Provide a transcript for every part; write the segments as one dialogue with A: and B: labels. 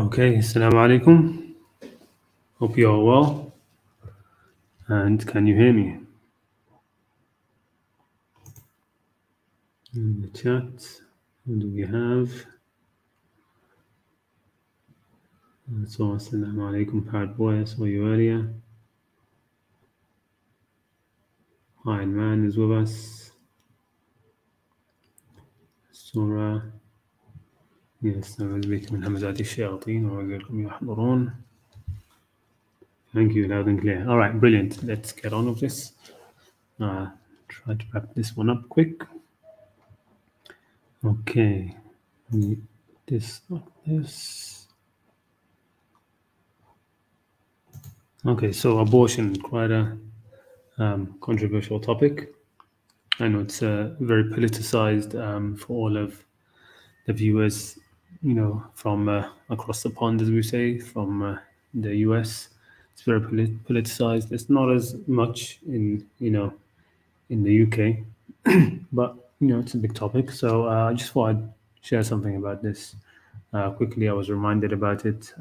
A: Okay, assalamu alaikum. Hope you are well. And can you hear me? In the chat, what do we have? So, assalamu alaikum, Parrot Boy. I saw you earlier. Hi, man is with us. Surah. Yes, أعوذ بك من همزات الشياطين وأعوذ بكم يحضرون. Thank you, loud and clear. All right, brilliant. Let's get on with this. Try to wrap this one up quick. Okay. This, like this. Okay, so abortion, quite a controversial topic. I know it's very politicized for all of the viewers, you know, from across the pond, as we say, from the US. It's very politicized. It's not as much in, you know, in the UK, but, you know, it's a big topic. So I just thought I'd share something about this quickly. I was reminded about it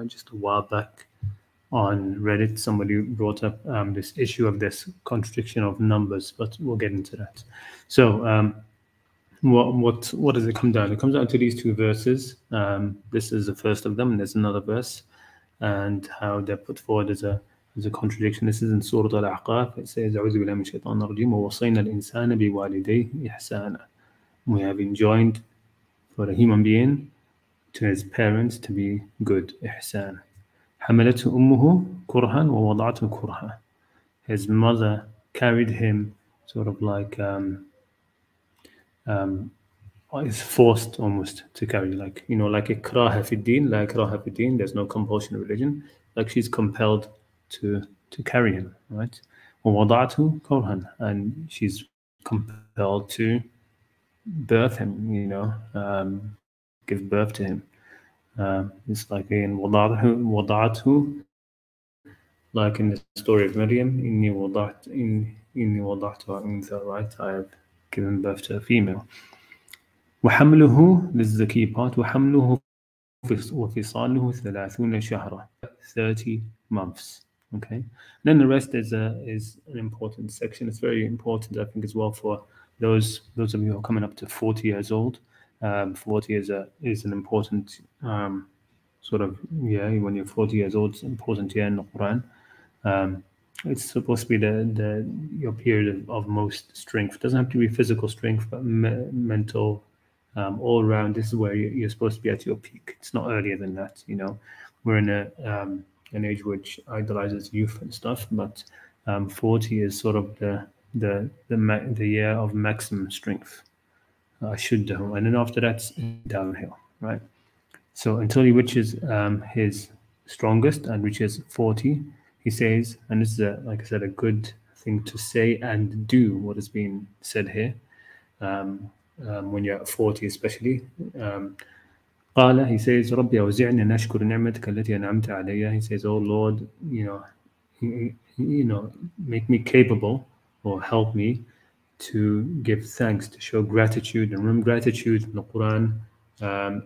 A: just a while back on Reddit. Somebody brought up this issue of this contradiction of numbers, but we'll get into that. So what does it come down? It comes down to these two verses. This is the first of them, and there's another verse, and how they're put forward as a contradiction. This is in Surah Al-Aqaf. It says, "أعوذ بالله من الشيطان الرجيم ووصينا الإنسان بوالديه إحسانا." We have enjoined for a human being to his parents to be good. إحسان. حملته أمه كرها ووضعته كرها. His mother carried him sort of like is forced almost to carry, like, you know, like ikraha fi din, la ikraha fi din, there's no compulsion in religion, like she's compelled to carry him, right? ووضعته كرها, and she's compelled to birth him, you know, give birth to him. It's like in وضعته, like in the story of Maryam, إني وضعتها أنثى, right? I have given birth to a female. وحمله, this is the key part, وحمله وفصاله 30 شهرا, 30 months. Okay, and then the rest is an important section. It's very important, I think, as well for those of you who are coming up to 40 years old. 40 is an important sort of year. When you're 40 years old, it's an important year in the Qur'an. It's supposed to be your period of most strength. It doesn't have to be physical strength, but mental, all around. This is where you're supposed to be at your peak. It's not earlier than that. You know, we're in an age which idolizes youth and stuff, but 40 is sort of the year of maximum strength. Shuddahu, and then after that's downhill, right? So until he reaches his strongest and reaches 40, he says, and this is, like I said, a good thing to say and do, what is being said here, when you're at 40 especially. قال, he says, ربي أوزعني أن أشكر نعمتك التي أنعمت علي. He says, oh Lord, you know, make me capable, or help me to give thanks, to show gratitude. And remember, gratitude in the Quran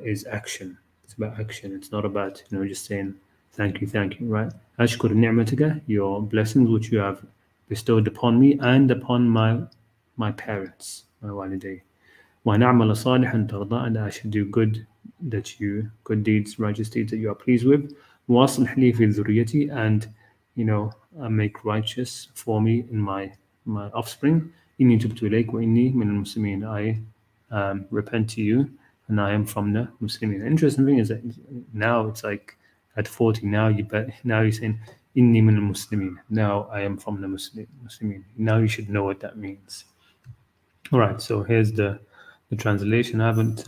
A: is action. It's about action. It's not about, you know, just saying thank you, right? Ashkur ni'mataka, your blessings which you have bestowed upon me and upon my parents, my waliday. Wa na'mala salihan tarda, and I should do good deeds, righteous deeds that you are pleased with. Waslih li fi dhurriyyati, and, you know, make righteous for me in my offspring. Inni tubtu ilayk wa inni min al-muslimin. I repent to you, and I am from the Muslimin. The interesting thing is that now it's like at 40, now you're saying inni min al-muslimin. Now I am from the Muslimin. Now you should know what that means. All right, so here's the translation. I haven't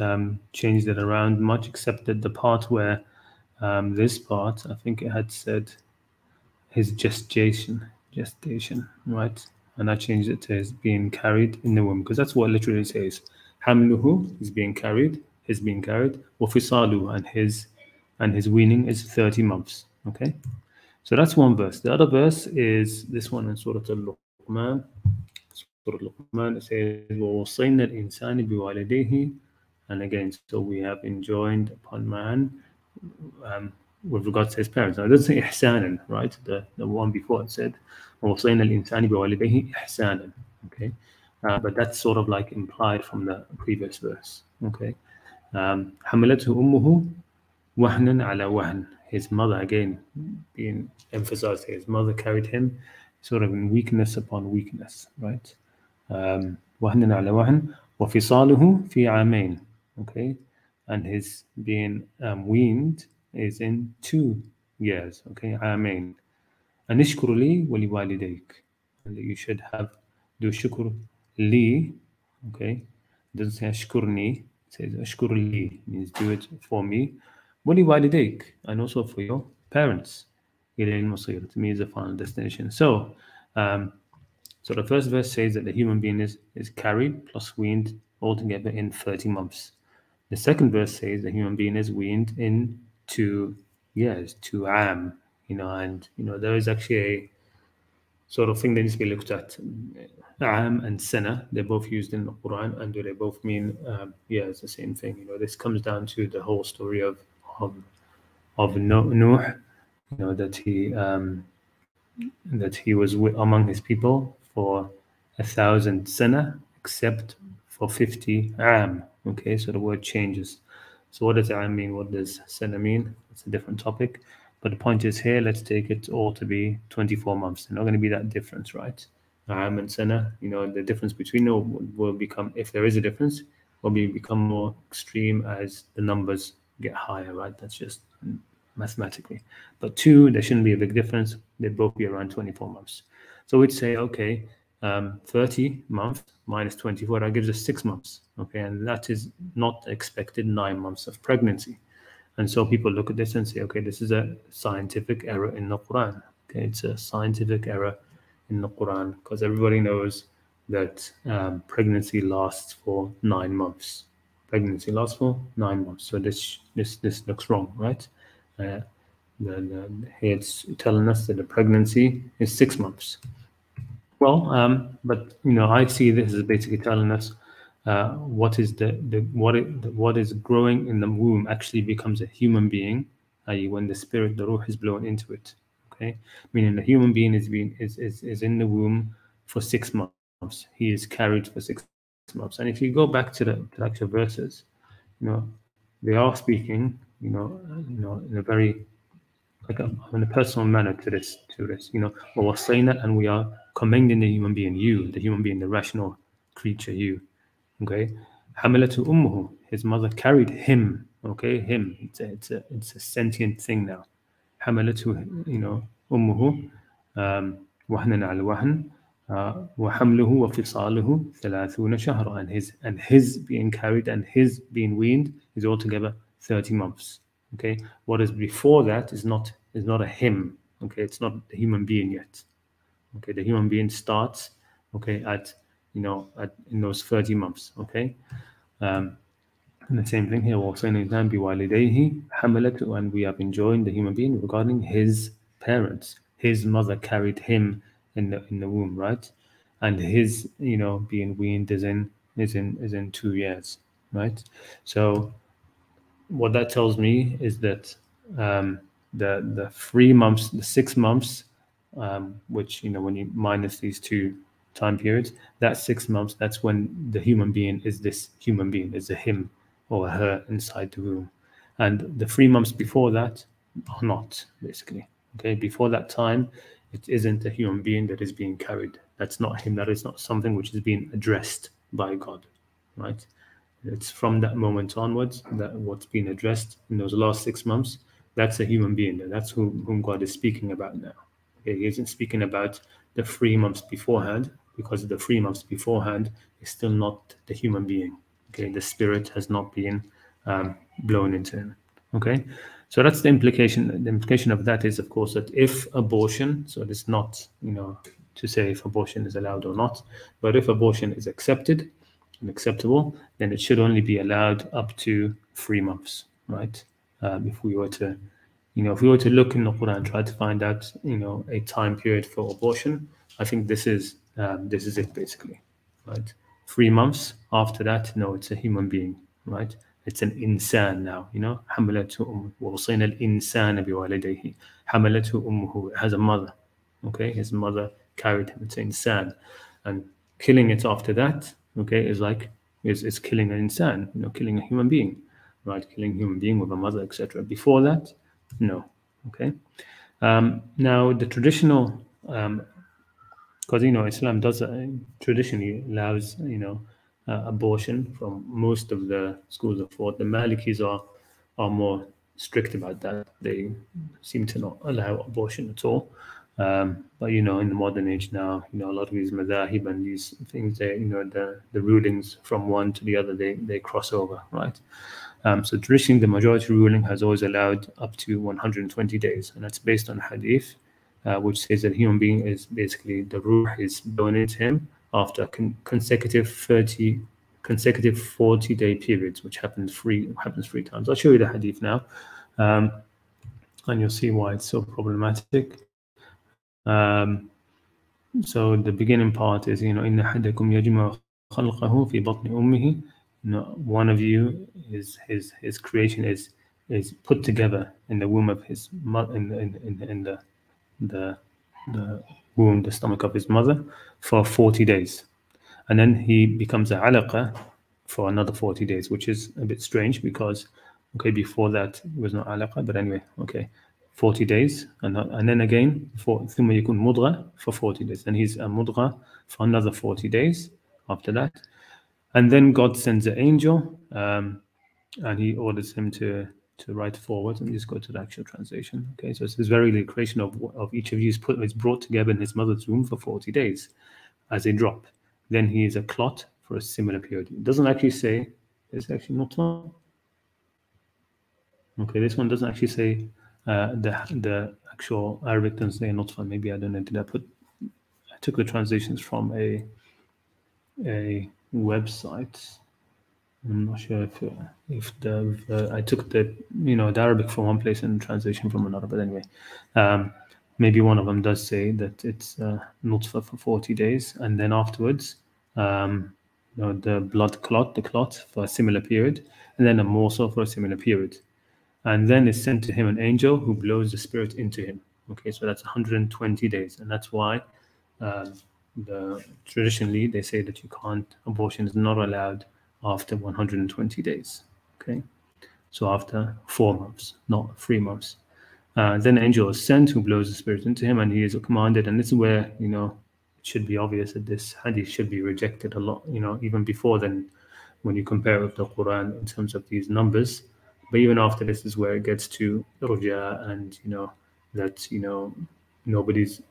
A: changed it around much, except that the part where this part, I think it had said his gestation, right? And I changed it to his being carried in the womb, because that's what it literally says. Hamluhu is being carried, his being carried. Wafisalu, and his weaning is 30 months. Okay, so that's one verse. The other verse is this one in Surah Al-Luqman. Surah Al-Luqman, it says, وَوَصَّيْنَا الْإِنسَانِ بِوَالِدَيْهِ, and again, so we have enjoined upon man with regards to his parents. Now, it doesn't say ihsanan, right? The one before it said, وَوَصَيْنَا الْإِنسَانِ بِوَالِدَيْهِ إِحْسَانًا. Okay, but that's sort of like implied from the previous verse. Okay, حملته أمه وهنا على وهن. His mother, again being emphasized here, his mother carried him sort of in weakness upon weakness, right? وهنا على وهن وفصاله في عامين. Okay, and his being weaned is in 2 years. Okay, عامين. أن اشكر لي ولوالديك, and you should do shukr li. Okay, it doesn't say ashkurni, it says ashkur li, means do it for me. ولوالديك, and also for your parents. إلى المصير, to me is the final destination. So the first verse says that the human being is carried plus weaned altogether in 30 months. The second verse says the human being is weaned in 2 years, 2 am, and there is actually a sort of thing that needs to be looked at. Am and sana, they're both used in the Quran, and do they both mean it's the same thing. This comes down to the whole story of Nuh, that he was among his people for 1,000 sana, except for 50 am. Okay, so the word changes. So what does am mean? What does sana mean? It's a different topic. But the point is here, let's take it all to be 24 months. They're not going to be that difference, right? Am and sana, the difference between them will become, if there is a difference, will become more extreme as the numbers get higher, right? That's just mathematically. But 2, there shouldn't be a big difference. They'd both be around 24 months. So we'd say, okay, 30 months minus 24, that gives us 6 months. Okay, and that is not the expected 9 months of pregnancy. And so people look at this and say, okay, this is a scientific error in the Quran. Okay, it's a scientific error in the Quran because everybody knows that pregnancy lasts for 9 months. Pregnancy lasts for 9 months. So this looks wrong, right? Here it's telling us that the pregnancy is 6 months. Well, but I see this as basically telling us what is what is growing in the womb actually becomes a human being, i.e., when the spirit, the ruh, is blown into it. Okay, meaning the human being is in the womb for 6 months. He is carried for 6 months. And if you go back to the actual verses, they are speaking, in a very in a personal manner to this, and we are commending the human being, the rational creature, you. Okay, حملته أمه, his mother carried him. Okay, him. It's a sentient thing now. حملته, أمه وهنا على وهن وحمله وفصاله 30 شهرا, and his being carried and his being weaned is altogether 30 months. Okay, what is before that is not a him. Okay, it's not the human being yet. Okay, the human being starts, okay, at in those 30 months. Okay, and the same thing here. And we have enjoined the human being regarding his parents. His mother carried him in the womb, right? And his being weaned is in 2 years, right? So what that tells me is that the 3 months, the 6 months, which when you minus these 2 time periods, that 6 months, that's when the human being is this human being, is a him or a her inside the womb, and the 3 months before that are not, basically. Okay, before that time, it isn't a human being that is being carried. That's not him. That is not something which is being addressed by God, right? It's from that moment onwards that what's being addressed in those last 6 months, that's a human being. That's whom God is speaking about now. Okay, he isn't speaking about the 3 months beforehand, because the 3 months beforehand is still not the human being. Okay, the spirit has not been blown into him. Okay, so that's the implication. The implication of that is, of course, that if abortion, so it's not to say if abortion is allowed or not, but if abortion is accepted and acceptable, then it should only be allowed up to 3 months, right? If we were to look in the Quran and try to find out, a time period for abortion, I think this is it, basically, right? 3 months after that, no, it's a human being, right? It's an insan now, you know. حملته أمه ووصينا الإنسان بوالديه. حملته أمه. It has a mother. Okay, his mother carried him. It's an insan, and killing it after that, okay, is like is killing an insan, you know, killing a human being, right? Killing a human being with a mother, etc. Before that, no. Okay. Now the traditional, because you know Islam does traditionally allows abortion from most of the schools of thought. The Malikis are more strict about that. They seem to not allow abortion at all. But you know, in the modern age now, you know, a lot of these madhahib and these things, they, you know, the rulings from one to the other, they cross over, right? So traditionally, the majority ruling has always allowed up to 120 days, and that's based on hadith, which says that a human being is basically the ruh is blown into him after consecutive 40-day periods, which happens three times. I'll show you the hadith now, and you'll see why it's so problematic. So the beginning part is, you know, إن أحدكم يجمع خلقه في بطن أمه. You know, one of you is his creation is put together in the womb of his mother, in the womb, the stomach of his mother, for 40 days, and then he becomes a alaqa for another 40 days, which is a bit strange because, okay, before that it was not alaqa, but anyway, okay, 40 days, and then again ثم يكون مضغة for 40 days, and he's a mudgha for another 40 days after that, and then God sends an angel, and he orders him to write forward. Let me just go to the actual translation. Okay, so it's this very creation of each of you is brought together in his mother's womb for 40 days as a drop. Then he is a clot for a similar period. It doesn't actually say, it's actually not. Okay, this one doesn't actually say the actual Arabic doesn't say nutfa. Maybe I don't know. I took the translations from a website. I'm not sure if I took the Arabic from one place and translation from another. But anyway, maybe one of them does say that it's nutfa for 40 days, and then afterwards, the the clot for a similar period, and then a morsel for a similar period. And then is sent to him an angel who blows the spirit into him. Okay, so that's 120 days, and that's why traditionally they say that abortion is not allowed after 120 days. Okay, so after 4 months, not 3 months. Then an angel is sent who blows the spirit into him, and he is commanded. And this is where it should be obvious that this hadith should be rejected a lot. Even before then, when you compare it with the Qur'an in terms of these numbers. But even after this is where it gets to ruja, and that nobody's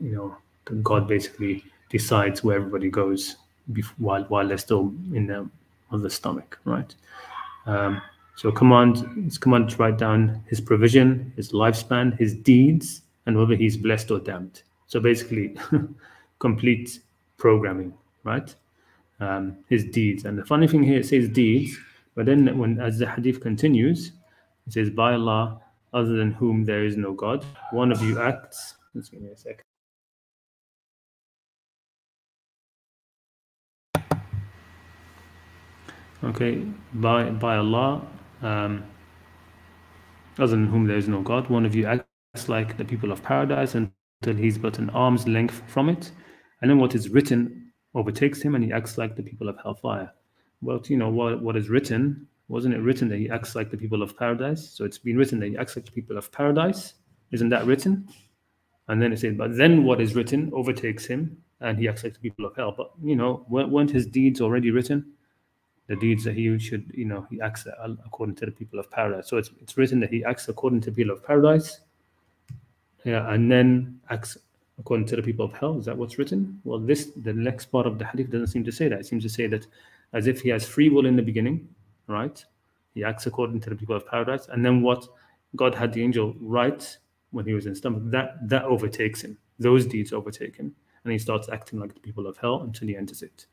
A: God basically decides where everybody goes while they're still in their mother's stomach, right? So it's commanded to write down his provision, his lifespan, his deeds, and whether he's blessed or damned. So basically, complete programming, right? His deeds. And the funny thing here, it says deeds, but then as the hadith continues, it says, by Allah, other than whom there is no God, one of you acts. Let's give me a second. Okay, by Allah, other than whom there is no God, one of you acts like the people of paradise until he's but an arm's length from it, and then what is written overtakes him, and he acts like the people of hellfire. Well, what is written? Wasn't it written that he acts like the people of paradise? So it's been written that he acts like the people of paradise. Isn't that written? And then it says, but then what is written overtakes him, and he acts like the people of hell. But weren't his deeds already written? The deeds that he should, he acts according to the people of paradise. So it's written that he acts according to the people of paradise, and then acts according to the people of hell. Is that what's written? Well, the next part of the hadith doesn't seem to say that. It seems to say that as if he has free will in the beginning, right? He acts according to the people of paradise, and then what God had the angel write when he was in stomach, that overtakes him. Those deeds overtake him, and he starts acting like the people of hell until he enters it.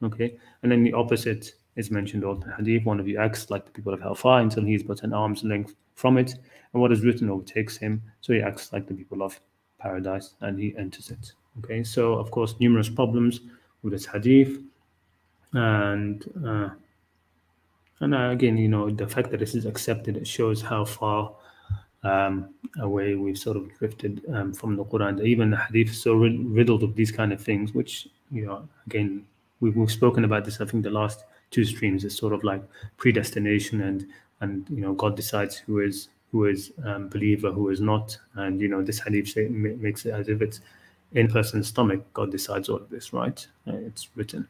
A: Okay, and then the opposite is mentioned all the hadith. One of you acts like the people of hellfire until he is but an arm's length from it, and what is written overtakes him, so he acts like the people of paradise and he enters it. Okay, so of course numerous problems with this hadith, and And again, the fact that this is accepted, it shows how far away we've sort of drifted from the Quran. Even the Hadith is so riddled of these kind of things, which, again, we've spoken about this. I think the last two streams is sort of like predestination, and God decides who is believer, who is not, and this Hadith makes it as if it's in a person's stomach. God decides all of this, right? It's written.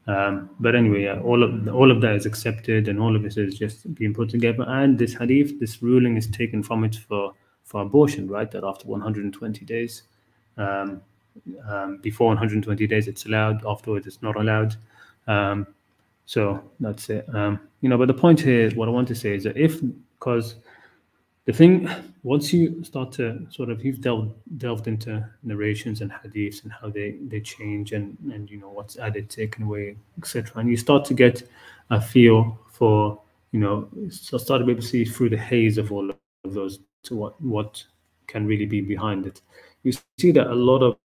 A: But anyway, all of that is accepted, and all of this is just being put together. And this hadith, this ruling is taken from it for abortion, right? That after 120 days, um, before 120 days, it's allowed. Afterwards, it's not allowed. So that's it. But the point here, what I want to say is that because the thing, once you start to sort of, you've delved into narrations and hadiths and how they change, and what's added, taken away, etc., and you start to get a feel for, start to be able to see through the haze of all of those to what can really be behind it. You see that a lot of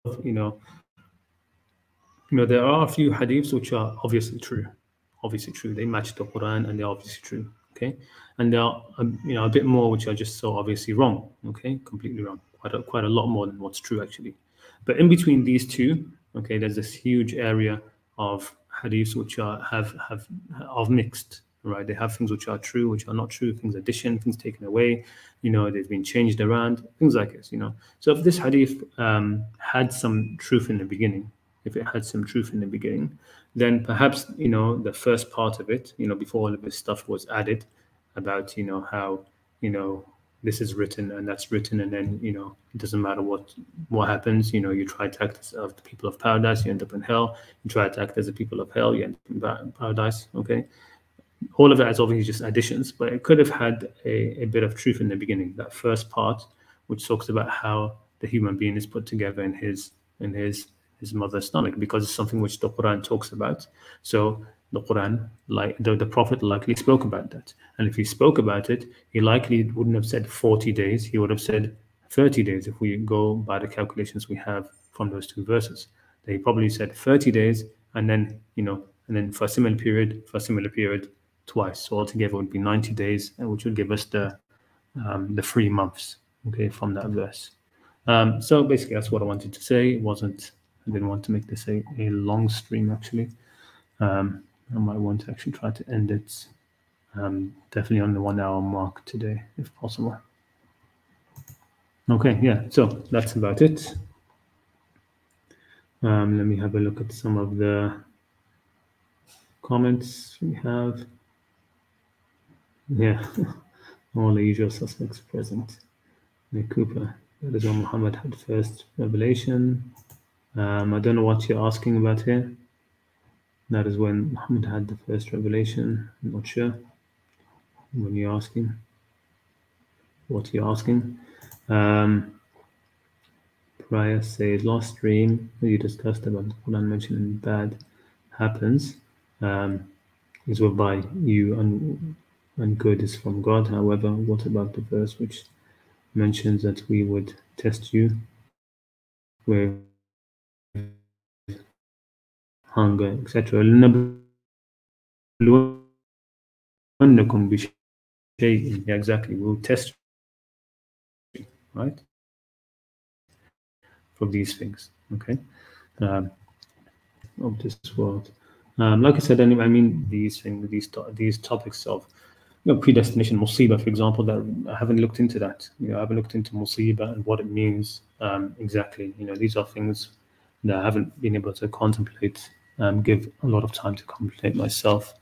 A: there are a few hadiths which are obviously true. They match the Quran and they're obviously true. Okay, and there are a bit more which are just so obviously wrong. Okay, completely wrong. Quite a lot more than what's true actually. But in between these two, okay, there's this huge area of hadiths which have mixed. Right, they have things which are true, which are not true, things addition, things taken away. They've been changed around, things like this. So if this hadith had some truth in the beginning, then perhaps the first part of it, before all of this stuff was added about how this is written and that's written, and then it doesn't matter what happens. You try to act as the people of paradise, you end up in hell. You try to act as the people of hell, you end up in paradise. Okay, all of that is obviously just additions, but it could have had a bit of truth in the beginning. That first part, which talks about how the human being is put together in his mother's stomach, because it's something which the Quran talks about. So the Quran, like the Prophet, likely spoke about that. And if he spoke about it, he likely wouldn't have said 40 days. He would have said 30 days if we go by the calculations we have from those two verses. He probably said 30 days, and then for a similar period, twice. So altogether it would be 90 days, which would give us the 3 months, okay, from that verse. So basically, that's what I wanted to say. I didn't want to make this a long stream, actually. I might want to actually try to end it definitely on the 1 hour mark today, if possible. Okay, yeah, so that's about it. Let me have a look at some of the comments we have. Yeah, all the usual suspects present. Nick Cooper, that is when Muhammad had first revelation. I don't know what you're asking about here. That is when Muhammad had the first revelation. I'm not sure when you're asking what you're asking. Prior says, last stream you discussed about the Quran mentioning bad happens is whereby you and good is from God. However, what about the verse which mentions that we would test you with hunger, etc.? Yeah, exactly. We'll test you, right? For these things, okay? Of this world. Like I said, anyway, I mean these things, these topics of predestination, musiba, for example, that I haven't looked into that. I haven't looked into musiba and what it means exactly. These are things that I haven't been able to contemplate, give a lot of time to contemplate myself.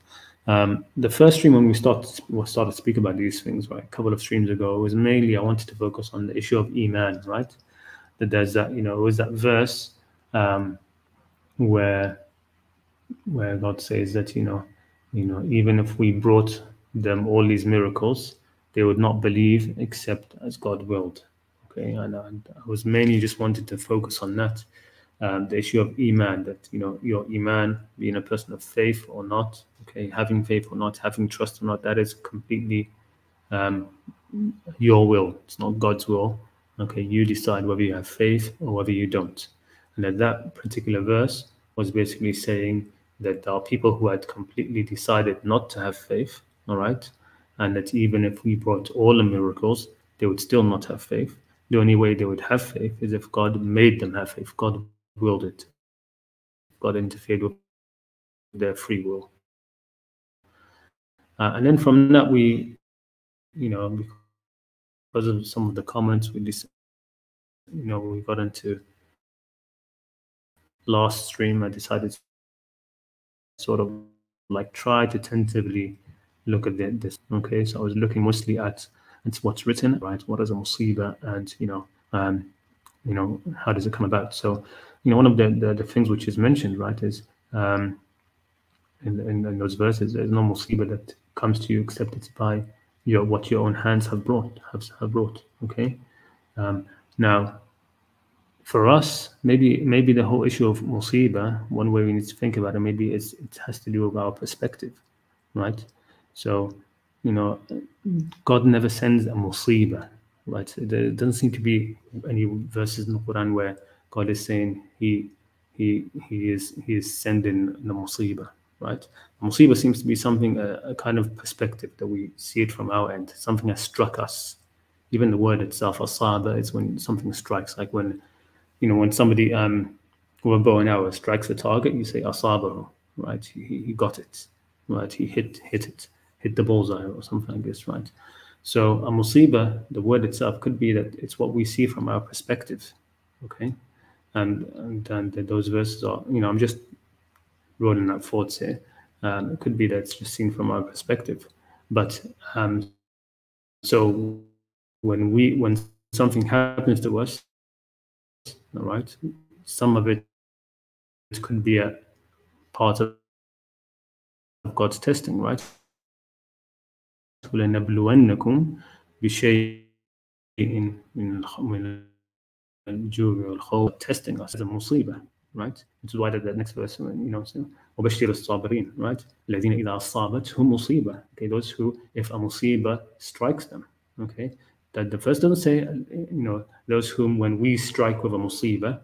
A: The first stream when we started to speak about these things, right, a couple of streams ago, was mainly I wanted to focus on the issue of Iman, right? That there's that, it was that verse where God says that even if we brought them all these miracles, they would not believe except as God willed. Okay, and I was mainly just wanted to focus on that, the issue of Iman, that your Iman, being a person of faith or not, okay, having faith or not, having trust or not, that is completely your will. It's not God's will. Okay, you decide whether you have faith or whether you don't. And that particular verse was basically saying that there are people who had completely decided not to have faith, all right? And that even if we brought all the miracles, they would still not have faith. The only way they would have faith is if God made them have faith, God willed it, God interfered with their free will. And then from that, we, because of some of the comments, we got into last stream. I decided sort of like try to tentatively look at this. Okay, so I was looking mostly at what's written, right? What is a musiba, and how does it come about? So, one of the things which is mentioned, right, is in those verses, there's no musiba that comes to you except it's by what your own hands have brought. Okay, now for us, maybe the whole issue of musiba, one way we need to think about it, maybe it has to do with our perspective, right? So, God never sends a musiba, right? There doesn't seem to be any verses in the Quran where God is saying he is sending the musiba, right? Musiba seems to be something, a kind of perspective that we see it from our end, something has struck us. Even the word itself, asaba, is when something strikes, like when somebody with a bow and arrow strikes a target, you say asabahu, right? He got it, right? He hit it, hit the bullseye or something like this, right? So a musiba, the word itself, could be that it's what we see from our perspective, okay? And those verses are, I'm just rolling out thoughts here. It could be that it's just seen from our perspective, but so when something happens to us, all right, some of it could be a part of God's testing, right? وَلَنَبْلُوَنَّكُمْ بِشَيْءٍ من الجوع والخوف, testing us as a musiba, right? Which is why that next verse, وَبَشِّرِ الصَّابِرِينَ, right? الَّذِينَ إِذَا أَصَابَتْهُمْ مُصِيبَةٌ, okay, those who, if a musiba strikes them, okay, that the verse doesn't say, those whom when we strike with a musiba,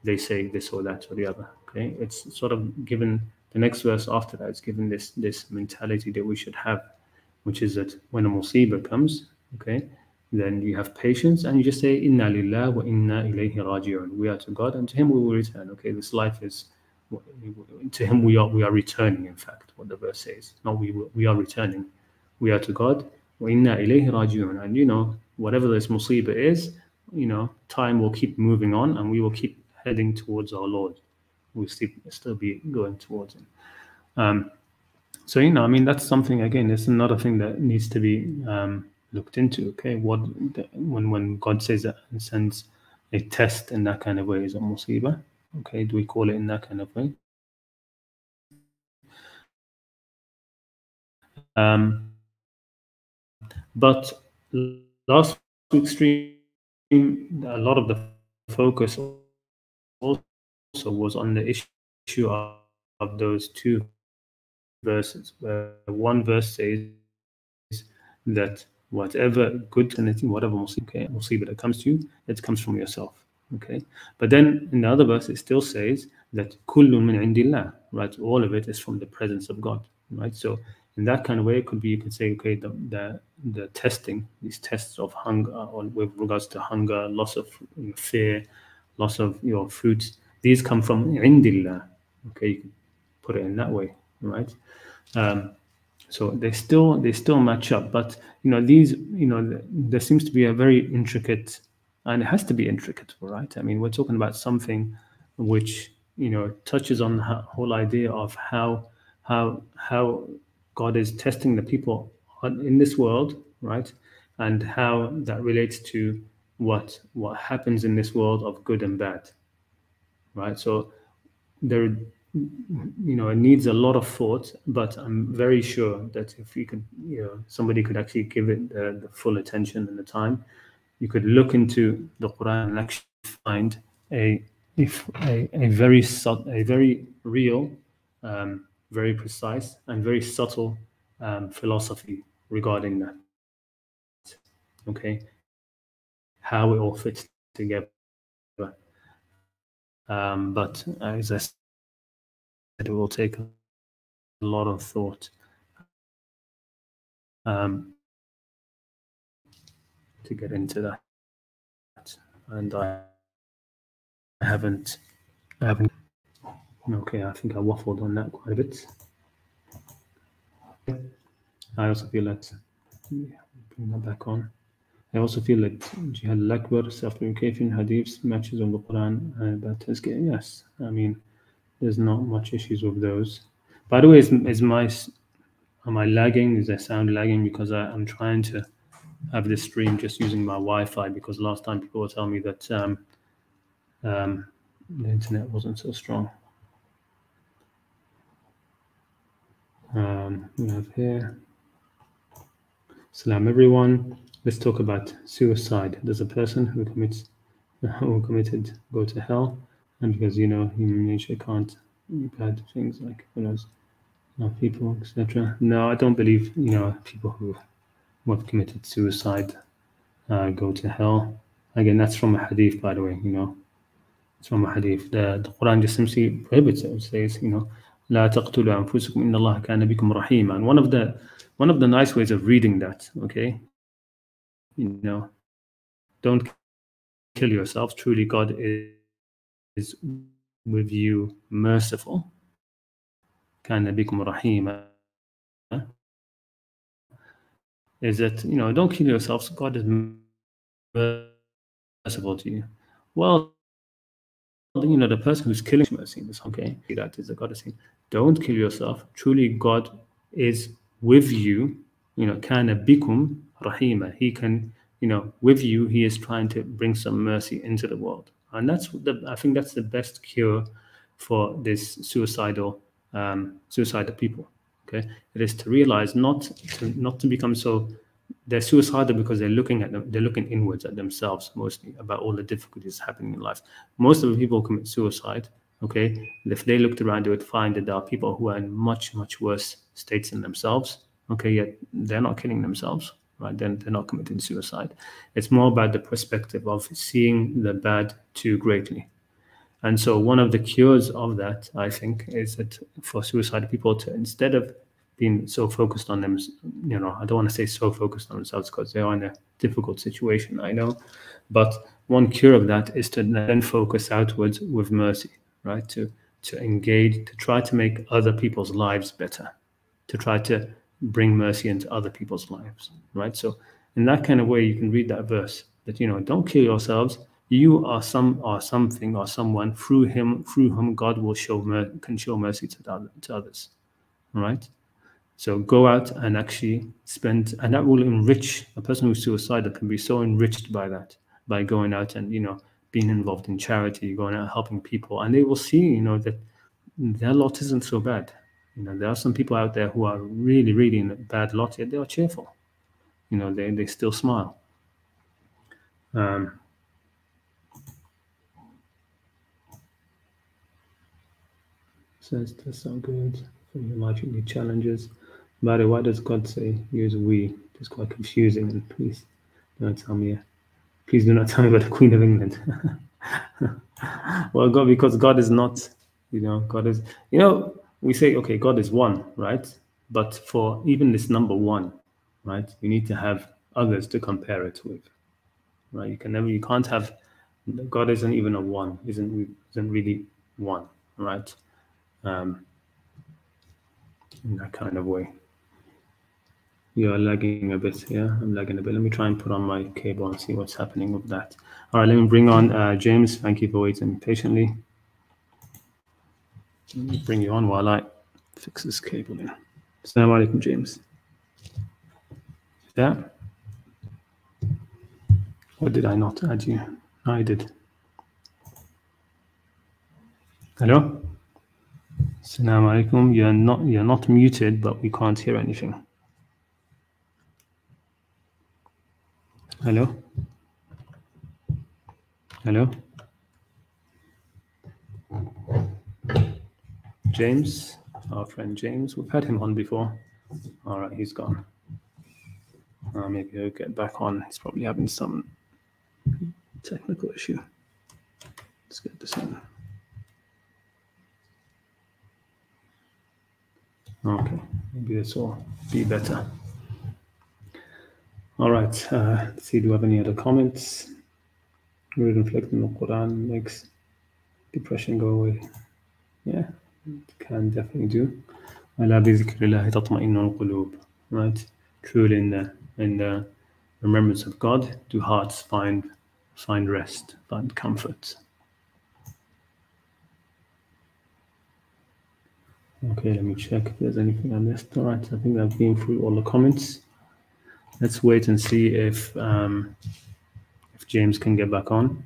A: they say this or that or the other. Okay, it's sort of given the next verse after that. It's given this mentality that we should have, which is that when a musiba comes, okay, then you have patience and you just say Inna lillah wa inna ilayhi raji'un. We are to God and to Him we will return. Okay, this life is to Him we are returning. In fact, what the verse says, not we are returning. We are to God. Wa inna ilayhi raji'un. And whatever this musiba is, time will keep moving on and we will keep heading towards our Lord. We'll still be going towards Him. So that's something, again, it's another thing that needs to be looked into. Okay, when God says that and sends a test in that kind of way, is it musiba? Okay, do we call it in that kind of way? But last week's stream, a lot of the focus also was on the issue of those two verses, where one verse says that whatever good anything, whatever musiba that comes to you, it comes from yourself. Okay, but then in the other verse it still says that kullu min indillah, right? All of it is from the presence of God, right? So in that kind of way, it could be, you could say, okay, the testing, these tests of hunger, or with regards to hunger, loss of fear, loss of your fruits, these come from indillah. Okay, you can put it in that way, right? So they still match up, but these there seems to be a very intricate, and it has to be intricate, right? I mean, we're talking about something which touches on the whole idea of how God is testing the people in this world, right? And how that relates to what happens in this world of good and bad, right? So there, it needs a lot of thought, but I'm very sure that if you could, somebody could actually give it the full attention and the time, you could look into the Quran and actually find a very real, very precise, and very subtle philosophy regarding that. Okay, how it all fits together. But as I said, it will take a lot of thought. to get into that, and I haven't. Okay, I think I waffled on that quite a bit. I also feel that, bring that back on. I also feel that Jihad al-Akbar, self-purification, hadiths, matches on the Quran, about tazkiyah. Yes, I mean, there's not much issues with those. By the way, am I lagging? Is the sound lagging? Because I'm trying to have this stream just using my Wi-Fi, because last time people were telling me that the internet wasn't so strong. We have here. Salam everyone. Let's talk about suicide. Does a person who committed go to hell? And because human nature can't be bad things like people, etc. No, I don't believe people who have committed suicide go to hell. Again, that's from a hadith, by the way. It's from a hadith. The Quran just simply prohibits it. It says, لا تقتلوا أنفسكم إن الله كان بكم رحيما. And one of the nice ways of reading that, okay, don't kill yourselves. Truly, God is with you, merciful. كان بكم رحيما. Is that don't kill yourselves. God is merciful to you. Well, the person who's killing mercy, okay, that is the God is saying, don't kill yourself. Truly, God is with you. Kana bikum rahima. He can, with you, he is trying to bring some mercy into the world, and I think that's the best cure for this suicidal people. Okay, it is to realize not to become so. They're suicidal because they're looking inwards at themselves, mostly about all the difficulties happening in life. Most of the people who commit suicide, okay, if they looked around, they would find that there are people who are in much, much worse states than themselves, okay, yet they're not killing themselves, right? Then they're not committing suicide. It's more about the perspective of seeing the bad too greatly. And so one of the cures of that, I think, is that for suicidal people to, instead of being so focused on them, I don't want to say so focused on themselves because they are in a difficult situation, I know. But one cure of that is to then focus outwards with mercy, right? To engage, to try to make other people's lives better, to try to bring mercy into other people's lives, right? So in that kind of way, you can read that verse that, don't kill yourselves. You are something or someone through whom God will can show mercy to others, right? So go out and actually spend, and that will enrich a person who's suicidal can be so enriched by that, by going out and being involved in charity, going out helping people, and they will see that their lot isn't so bad. There are some people out there who are really, really in a bad lot, yet they are cheerful. They still smile. Says that's not good for your life. You need challenges. By the way, why does God say use we? It's quite confusing. And please don't tell me. Please do not tell me about the Queen of England. Well, because God is not. God is. We say okay, God is one, right? But for even this number one, right, you need to have others to compare it with, right? You can't have. God isn't even a one. Isn't really one, right? In that kind of way. You're lagging a bit, yeah? I'm lagging a bit. Let me try and put on my cable and see what's happening with that. All right, let me bring on James. Thank you for waiting patiently. Let me bring you on while I fix this cable in. Assalamu alaikum, James. Yeah? Or did I not add you? No, I did. Hello? Assalamu alaikum. You're not muted, but we can't hear anything. Hello? Hello? James, our friend James. We've had him on before. All right, he's gone. Maybe he'll get back on. He's probably having some technical issue. Let's get this in. Okay, maybe this will be better. All right. Let's see. Do we have any other comments? Read and reflect on the Quran makes depression go away. Yeah, it can definitely do. ألا بذكر الله تطمئن القلوب. Right. Truly, in the remembrance of God, do hearts find rest, find comfort. Okay, let me check if there's anything I missed. All right, I think I've been through all the comments. Let's wait and see if James can get back on,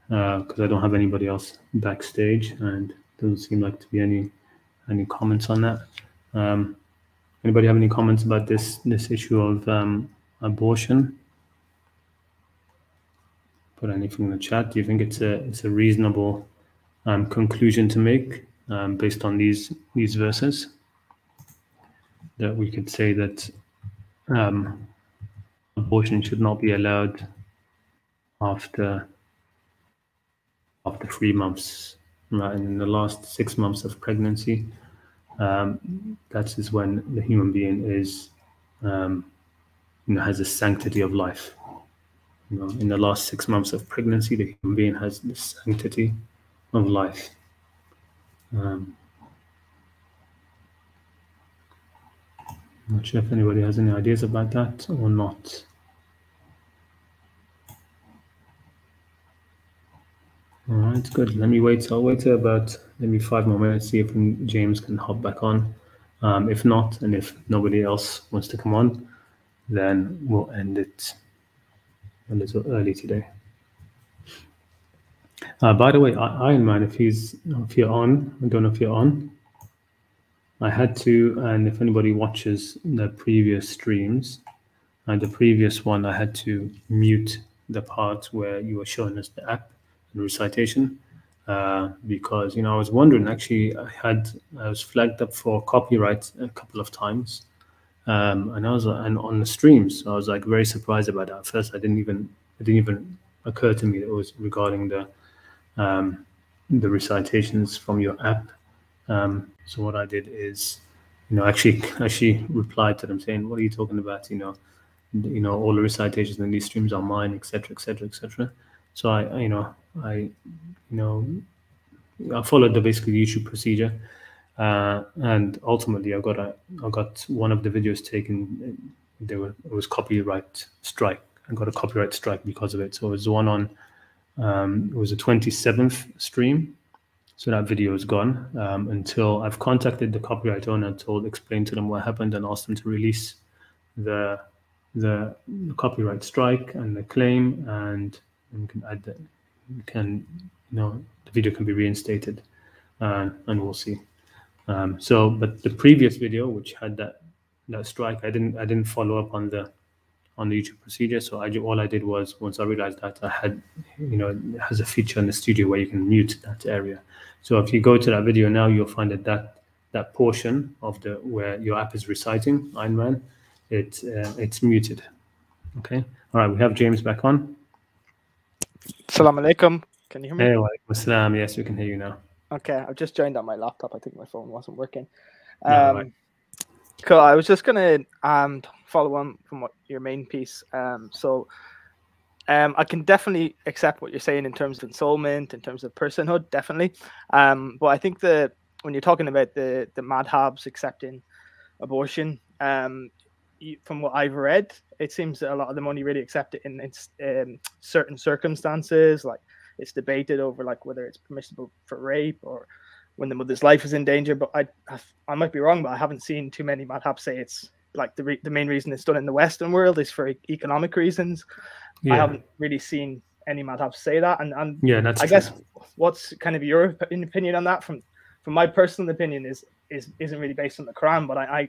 A: because I don't have anybody else backstage, and doesn't seem like to be any comments on that. Anybody have any comments about this issue of abortion? Put anything in the chat. Do you think it's a reasonable conclusion to make based on these verses, that we could say that abortion should not be allowed after 3 months, right? And in the last 6 months of pregnancy, that is when the human being is, has the sanctity of life. In the last 6 months of pregnancy, the human being has the sanctity of life. I'm not sure if anybody has any ideas about that or not. All right, good. Let me wait. I'll wait about maybe 5 more minutes, see if James can hop back on. If not, and if nobody else wants to come on, then we'll end it a little early today. By the way, Iron Man, if you're on, I don't know if you're on. I had to, and if anybody watches the previous streams, and the previous one, I had to mute the part where you were showing us the app and recitation, because I was wondering. Actually, I was flagged up for copyright a couple of times, and on the streams, so I was like very surprised about that. At first, it didn't even occur to me that it was regarding the recitations from your app. So what I did is, actually replied to them saying, "What are you talking about? All the recitations in these streams are mine, etc., etc., etc." So I followed the basically YouTube procedure, and ultimately I got one of the videos taken. It was copyright strike. I got a copyright strike because of it. So it was the one on. It was the 27th stream. So that video is gone until I've contacted the copyright owner and explained to them what happened and asked them to release the copyright strike and the claim, and we can add that. The video can be reinstated, and we'll see. But the previous video, which had that strike, I didn't follow up on the YouTube procedure. So all I did was, once I realized that I had, it has a feature in the studio where you can mute that area. So if you go to that video now, you'll find that portion of where your app is reciting Ayn Rand, it's muted. Okay. All right. We have James back on.
B: Assalamu alaikum. Can you hear me?
A: Hey, walaikum assalam. Yes, we can hear you now.
B: Okay. I've just joined on my laptop. I think my phone wasn't working.
A: Right.
B: Cool. I was just going to follow on from your main piece. I can definitely accept what you're saying in terms of ensoulment, in terms of personhood, definitely. But I think when you're talking about the madhabs accepting abortion, from what I've read, it seems that a lot of them only really accept it in certain circumstances, like it's debated over like whether it's permissible for rape or when the mother's life is in danger. But I might be wrong, but I haven't seen too many madhabs say it's like the main reason it's done in the Western world is for economic reasons. Yeah. I haven't really seen any madhabs say that, and
A: yeah, that's
B: I
A: true.
B: guess what's kind of your opinion on that? From my personal opinion isn't really based on the Quran, but I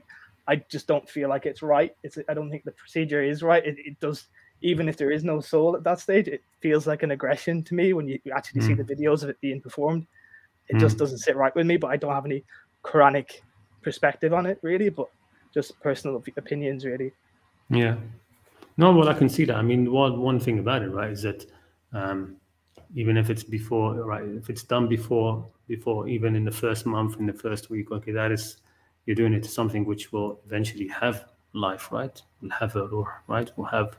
B: just don't feel like it's right. I don't think the procedure is right. It does, even if there is no soul at that stage, it feels like an aggression to me when you actually see the videos of it being performed. It just doesn't sit right with me, but I don't have any Quranic perspective on it really, but just personal opinions really.
A: Yeah. No, well, I can see that. I mean, one thing about it, right, is that even if it's before, right, if it's done before, even in the first month, in the first week, okay, that is, you're doing it to something which will eventually have life, right? We'll have a ruh, right? We'll have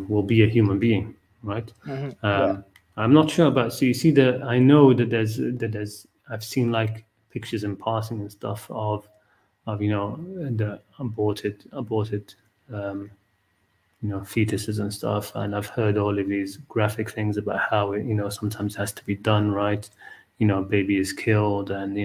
A: will be a human being, right?
B: Yeah.
A: I'm not sure about. So you see, I know that there's I've seen like pictures in passing and stuff of the aborted fetuses and stuff, and I've heard all of these graphic things about how it sometimes has to be done right. Baby is killed, and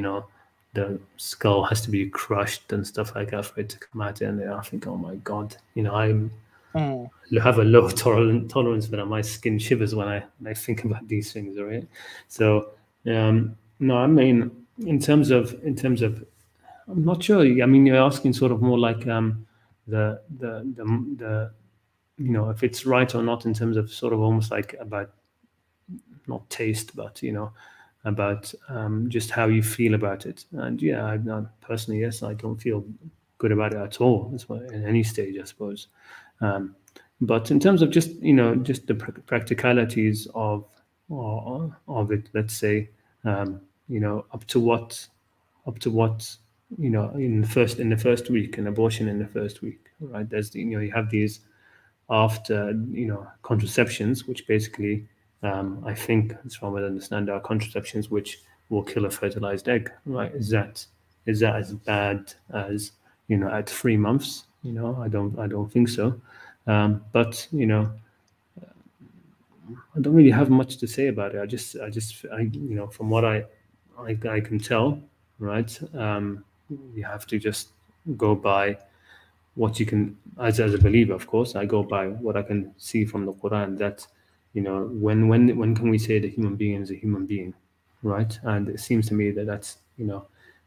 A: the skull has to be crushed and stuff like that for it to come out. And I think, oh my God, I'm have a low tolerance, but my skin shivers when I think about these things, right? So no, I mean, in terms of I'm not sure. I mean, you're asking sort of more like the if it's right or not in terms of sort of almost like about not taste, but about just how you feel about it. And yeah, personally, yes, I don't feel good about it at all. That's why in any stage, I suppose. But in terms of just just the practicalities of it, let's say, up to what in the first week, an abortion in the first week, right? There's you have these after contraceptions, which basically I think, as far as I understand, are contraceptions which will kill a fertilized egg, right? Is that as bad as at 3 months? I don't think so. But I don't really have much to say about it. From what I can tell, right? You have to just go by what you can, as a believer, of course. I go by what I can see from the Quran. That when can we say the human being is a human being, right? And it seems to me that that's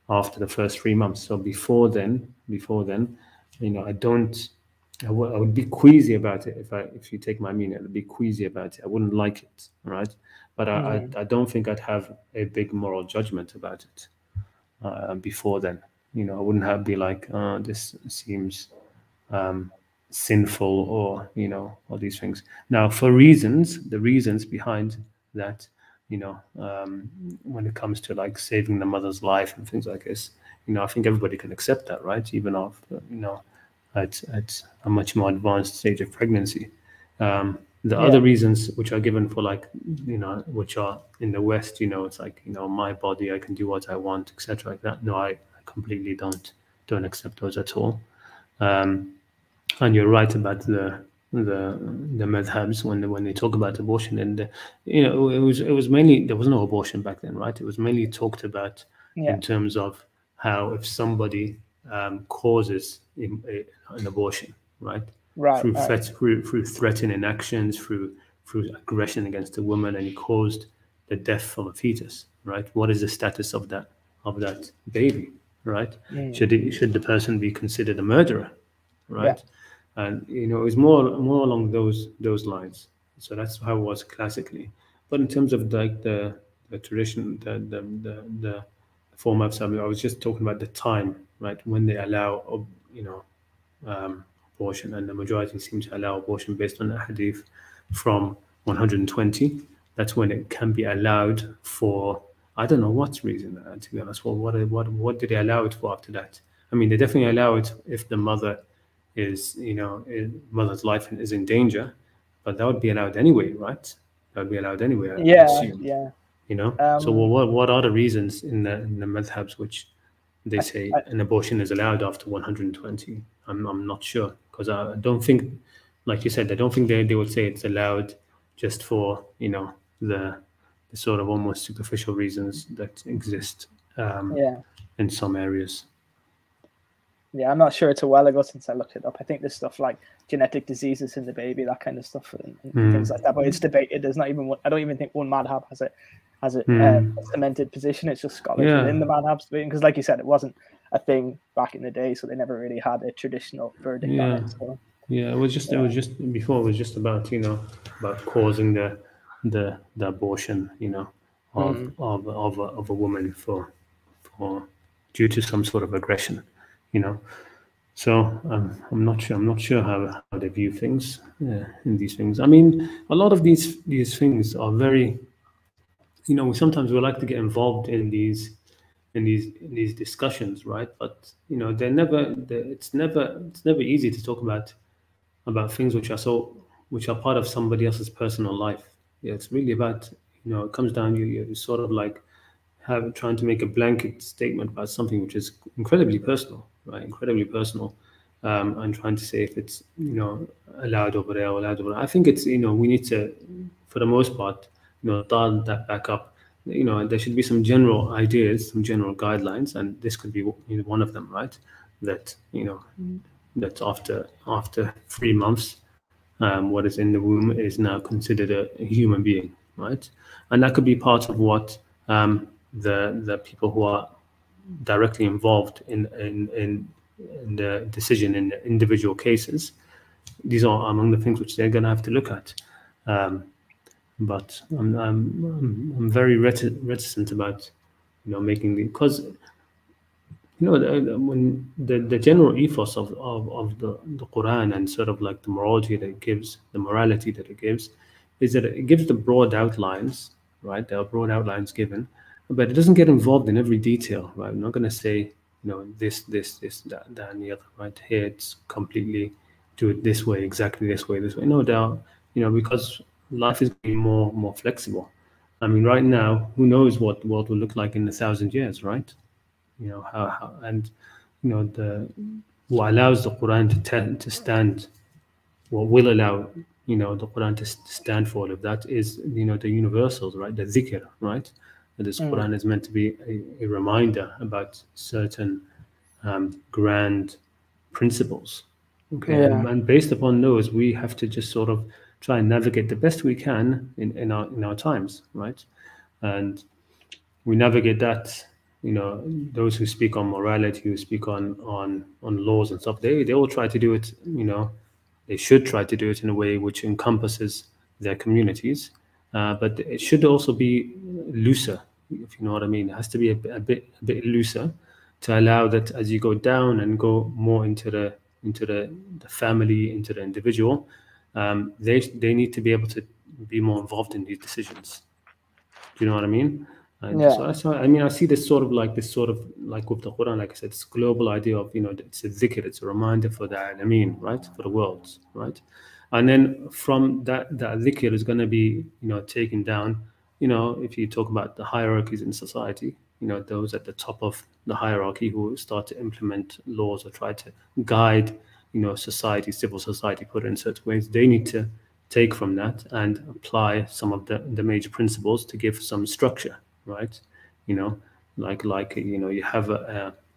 A: after the first 3 months. So before then, I would be queasy about it if you take my meaning. I'd be queasy about it. I wouldn't like it, right? But I don't think I'd have a big moral judgment about it before then. I wouldn't be like, this seems sinful, or all these things. Now, for the reasons behind that, when it comes to like saving the mother's life and things like this, I think everybody can accept that, right? Even after at a much more advanced stage of pregnancy. The other reasons which are given for like which are in the West, it's like my body, I can do what I want, etc. like that. No, I completely don't accept those at all. And you're right about the madhabs when they talk about abortion, and it was mainly, there was no abortion back then, right? It was mainly talked about in terms of how if somebody causes an abortion, right? Through threatening actions, through aggression against a woman, and he caused the death of a fetus, right? What is the status of that baby, right? Should the person be considered a murderer, right? And it was more along those lines. So that's how it was classically. But in terms of like the tradition, the formats, I was just talking about the time, right, when they allow abortion, and the majority seem to allow abortion based on a hadith from 120. That's when it can be allowed for, I don't know what reason, to be honest. Well, what did they allow it for after that? I mean, they definitely allow it if the mother is, mother's life is in danger, but that would be allowed anyway, right? That would be allowed anyway, I assume. So what are the reasons in the madhabs which they say an abortion is allowed after 120? I'm not sure, because I don't think, like you said, I don't think they would say it's allowed just for the sort of almost superficial reasons that exist in some areas.
B: Yeah, I'm not sure it's a while ago since I looked it up. I think there's stuff like genetic diseases in the baby, that kind of stuff, and things like that. But it's debated. There's not even one, I don't even think one madhab has a cemented position. It's just scholars within the madhabs debating, because, like you said, it wasn't a thing back in the day, so they never really had a traditional verdict on it. So.
A: Yeah, it was just before, it was just about about causing the abortion of a woman for due to some sort of aggression. So I'm not sure how they view things in these things. I mean, a lot of these things are very, sometimes we like to get involved in these these discussions, right? But you know, it's never easy to talk about things which are part of somebody else's personal life. Yeah, it's really about, you know, it comes down, you're sort of like trying to make a blanket statement about something which is incredibly personal, right? Incredibly personal, and trying to say if it's, you know, allowed over there or allowed over there. I think it's, you know, we need to, for the most part, you know, dial that back up. You know, there should be some general ideas, some general guidelines, and this could be, you know, one of them, right? That, you know, that after 3 months, what is in the womb is now considered a human being, right? And that could be part of what the people who are directly involved in the decision in the individual cases, these are among the things which they're going to have to look at. But I'm very reticent about, you know, making because, you know, when the general ethos of the Quran and sort of like the morality that it gives, the morality that it gives, is that it gives the broad outlines, right? There are broad outlines given, but it doesn't get involved in every detail, right? I'm not going to say, you know, this, that, and the other, right? Here it's completely do it this way, exactly this way, this way. No, there are, you know, because life is getting more flexible. I mean, right now, who knows what the world will look like in 1,000 years, right? You know how and you know what allows the Quran to stand, what will allow, you know, the Quran to stand for all of that is, you know, the universals, right? The dhikr, right? That this Quran is meant to be a reminder about certain grand principles. Okay,
B: Yeah.
A: and based upon those, we have to just sort of try and navigate the best we can in our times, right? And we navigate that. You know, those who speak on morality, who speak on laws and stuff, they all try to do it. You know, they should try to do it in a way which encompasses their communities, but it should also be looser, if you know what I mean. It has to be a bit looser to allow that as you go down and go more into the family, into the individual, they need to be able to be more involved in these decisions. Do you know what I mean? And
B: Yeah.
A: so I mean, I see this sort of like with the Quran, like I said, this global idea of, you know, it's a dhikr, it's a reminder for the alameen, right? For the worlds, right? And then from that dhikr is going to be, you know, taken down, you know, if you talk about the hierarchies in society, you know, those at the top of the hierarchy who start to implement laws or try to guide, you know, society, civil society, put it in certain ways, they need to take from that and apply some of the major principles to give some structure, right? You know, like you know, you have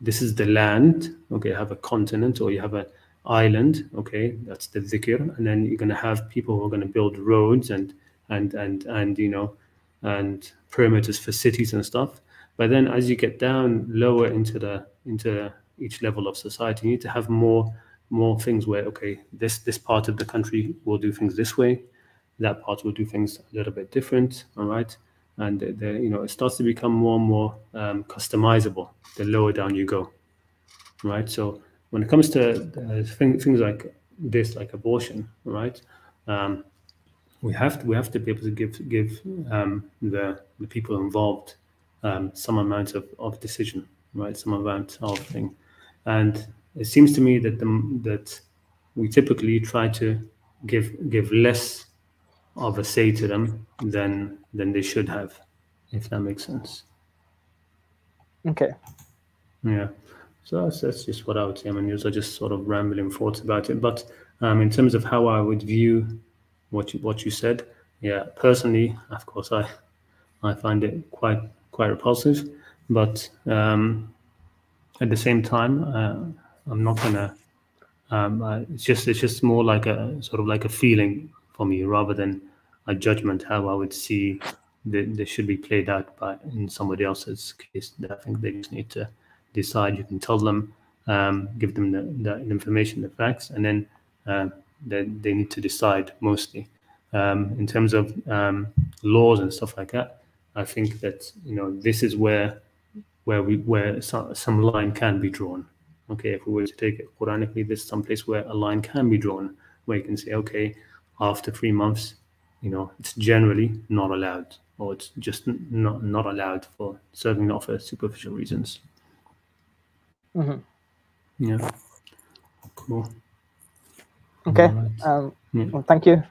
A: this is the land, okay, you have a continent or you have an island, okay, that's the dhikr, and then you're going to have people who are going to build roads and you know, and perimeters for cities and stuff. But then as you get down lower into each level of society, you need to have more things where, okay, this part of the country will do things this way, that part will do things a little bit different, all right? And you know, it starts to become more and more customizable the lower down you go, right? So when it comes to things like this, like abortion, right? We have to be able to give the people involved some amount of decision, right? Some amount of thing, and it seems to me that that we typically try to give less of a say to them than they should have, if that makes sense.
B: Okay.
A: Yeah. So that's just what I would say. I mean, those are just sort of rambling thoughts about it. But in terms of how I would view what you said, yeah, personally, of course, I find it quite repulsive. But at the same time, I'm not gonna. It's just more like a sort of like a feeling for me rather than a judgment how I would see they should be played out by in somebody else's case. I think they just need to decide. You can tell them, give them the information, the facts, and then they need to decide mostly. In terms of laws and stuff like that, I think that, you know, this is where some line can be drawn. Okay, if we were to take it Quranically, there's some place where a line can be drawn, where you can say, okay, after 3 months, you know, it's generally not allowed. or it's just not allowed for certainly not for superficial reasons.
B: Mm-hmm.
A: Yeah. Cool.
B: Okay.
A: Right. Yeah.
B: Well, thank you.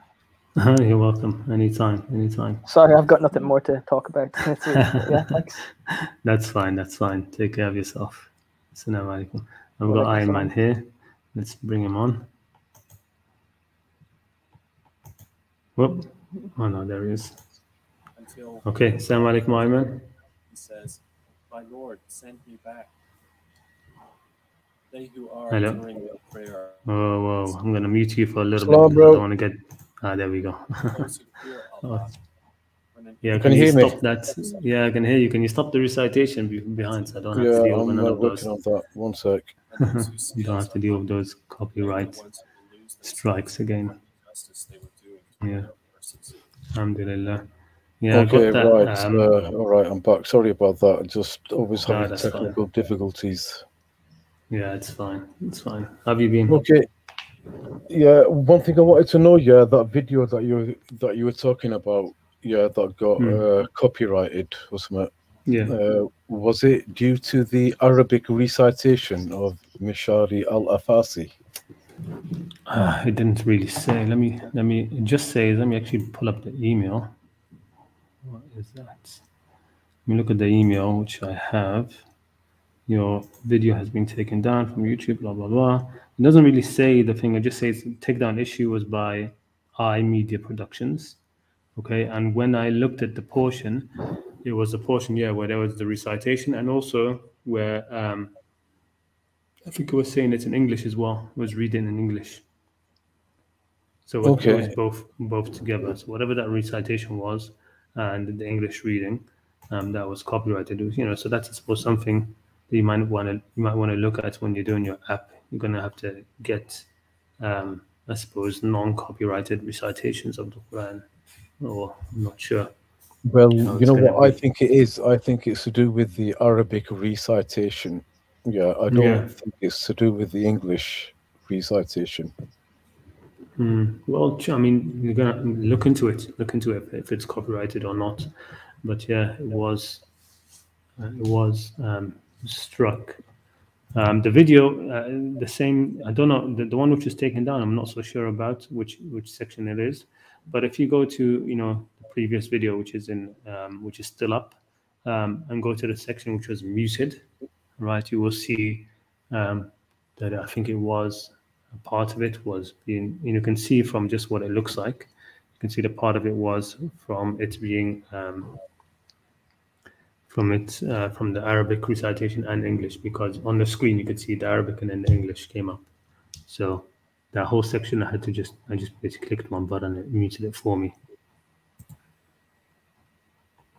A: You're welcome. Anytime.
B: Sorry, I've got nothing more to talk about. Yeah, thanks.
A: That's fine. Take care of yourself. Assalamu alaikum. I've got Ayman here. Let's bring him on. Whoop. Oh no, there he is. Okay, Assalamu alaikum, Ayman.
C: He says, "My Lord, send me back. They who are
A: Hello.
C: during the prayer."
A: Whoa. I'm gonna mute you for a little
D: Hello,
A: bit because
D: bro.
A: I don't want to get. There we go.
C: Those who fear Allah.
A: Yeah,
D: can you hear
A: stop
D: me?
A: that? Yeah, I can hear you. Can you stop the recitation behind so I don't have to deal with none of those?
D: Working on that. 1 sec.
A: You don't have to deal with those copyright strikes again. Yeah. Alhamdulillah. Yeah,
D: Okay,
A: I got that.
D: right. All right, I'm back. Sorry about that. Just always having
A: that's
D: technical difficulties.
A: Yeah, it's fine. How have you been?
D: Okay. Yeah, one thing I wanted to know, that video that you were talking about, that got copyrighted or something.
A: Yeah.
D: Was it due to the Arabic recitation of Mishari al-Afasi?
A: It didn't really say. Let me actually pull up the email. What is that? Let me look at the email which I have. Your video has been taken down from YouTube, blah blah blah. It doesn't really say the thing. It just says takedown issue was by iMedia Productions. Okay, and when I looked at the portion, it was a portion, where there was the recitation, and also where I think it was saying it's in English as well. It was reading in English. So it was both together. So whatever that recitation was, and the English reading, that was copyrighted. So that's I suppose something that you might want to look at when you're doing your app. You're going to have to get, I suppose, non-copyrighted recitations of the Quran. Or I'm not sure.
D: Well, you know what I think it is? I think it's to do with the Arabic recitation. Yeah, I don't think it's to do with the English recitation.
A: Well, I mean, you're gonna look into it if it's copyrighted or not. But yeah, it was struck. The video, the same. I don't know the one which is taken down. I'm not so sure about which section it is. But if you go to the previous video, which is still up, and go to the section which was muted, right, you will see that I think it was a part of it was being. You can see from just what it looks like. You can see the part of it was from it being. From the Arabic recitation and English, because on the screen you could see the Arabic and then the English came up. So that whole section I just basically clicked one button and it muted it for me.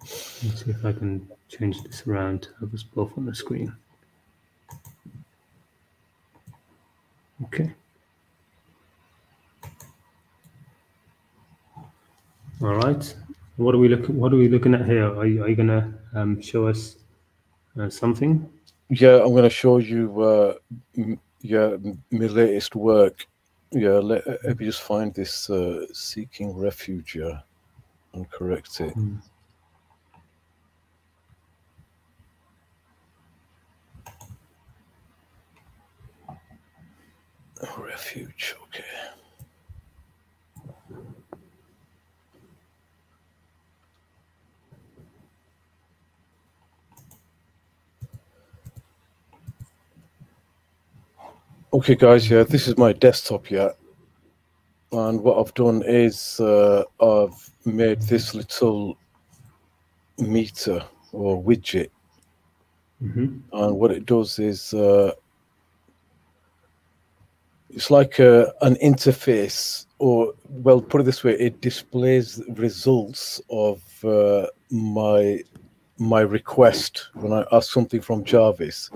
A: Let's see if I can change this around to have us both on the screen. Okay. All right. What are we looking at here? Are you gonna show us something?
D: Yeah, I'm going to show you my latest work. Yeah, let me just find this seeking refuge here and correct it. Refuge, okay. Okay, guys, this is my desktop, and what I've done is I've made this little meter or widget, and what it does is it's like an interface, or well, put it this way, it displays results of my request. When I ask something from Jarvis,